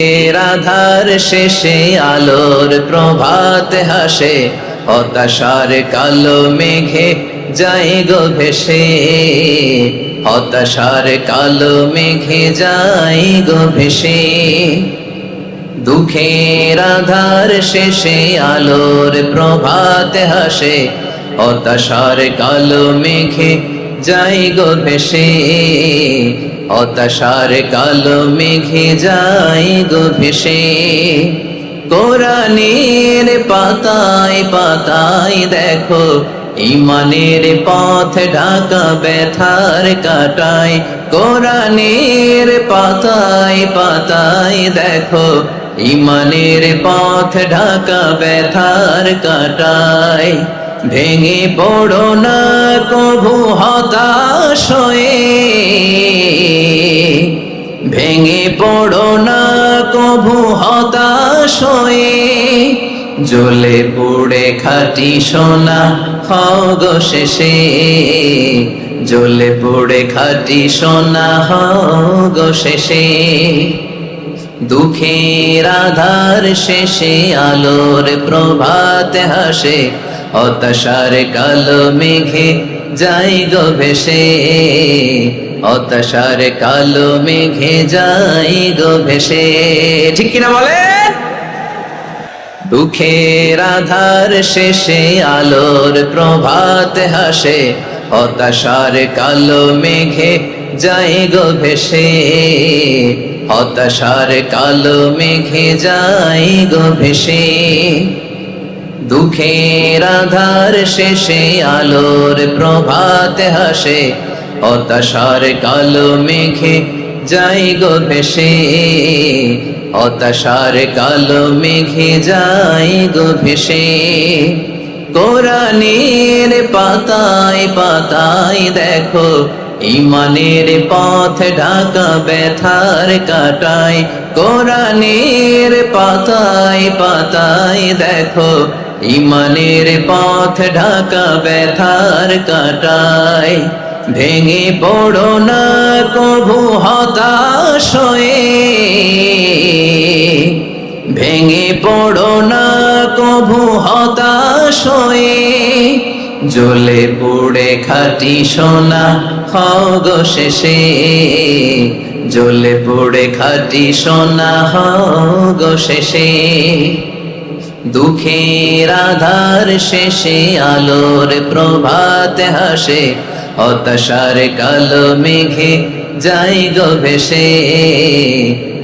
আধার শেষে আলোর প্রভাত হাসে, হতাশার কালো মেঘে যায় গো ভেসে, হতাশার কালো মেঘে যায় গো ভেসে। দুঃখের আধার শেষে আলোর প্রভাত হাসে, হতাশার কালো মেঘে যায় গো ভেসে, হতাশার কালো মেঘে যায় গো ভেসে। কোরআনের পাতায় পাতায় দেখো ইমানের পথ ঢাকা ব্যথার কাটায়, কোরআনের পাতায় পাতায় দেখো ইমানের পথ ঢাকা ব্যথার কাটায়। ভেঙে পড়ো না কভু হতাশ হয়ে, ভেঙে পড়ো না কভু হতাশ হয়ে, জ্বলে পুড়ে খাঁটি সোনা হও গো শেষে, জ্বলে পুড়ে খাঁটি সোনা হও গো শেষে। দুঃখের আধার শেষে আলোর প্রভাত হাসে, হতাশার কালো মেঘে যায় গো ভেসে, হতাশার কালো মেঘে যায় গো ভেসে। ঠিক কিনা বলেন? দুঃখের আধার শেষে আলোর প্রভাত হাসে, হতাশার কালো মেঘে যায় গো ভেসে, হতাশার কালো মেঘে যায় গো ভেসে। দুঃখের আধার শেষে আলোর প্রভাত হাসে, হতাশার কালো মেঘে যায় গো ভেসে, হতাশার কালো মেঘে যায় গো ভেসে। কোরআনের পাতায় পাতায় দেখো ইমানের পথ ঢাকা ব্যথার কাটায়, কোরআনের পাতায় পাতায় দেখো ইমানের পথ ঢাকা ব্যথার কাটায়। ভেঙে পড়ো না কভু হতাশ হয়ে, ভেঙে পড়ো না কভু হতাশ হয়ে, জ্বলে পুড়ে খাঁটি সোনা হও গো শেষে, জ্বলে পুড়ে খাঁটি সোনা হও গো শেষে। দুঃখের আধার শেষে আলোর প্রভাত হাসে, হতাশার কালো মেঘে যায় গো ভেসে,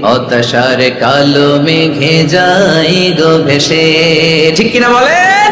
হতাশার কালো মেঘে যায় গো ভেসে। ঠিক কিনা বলেন?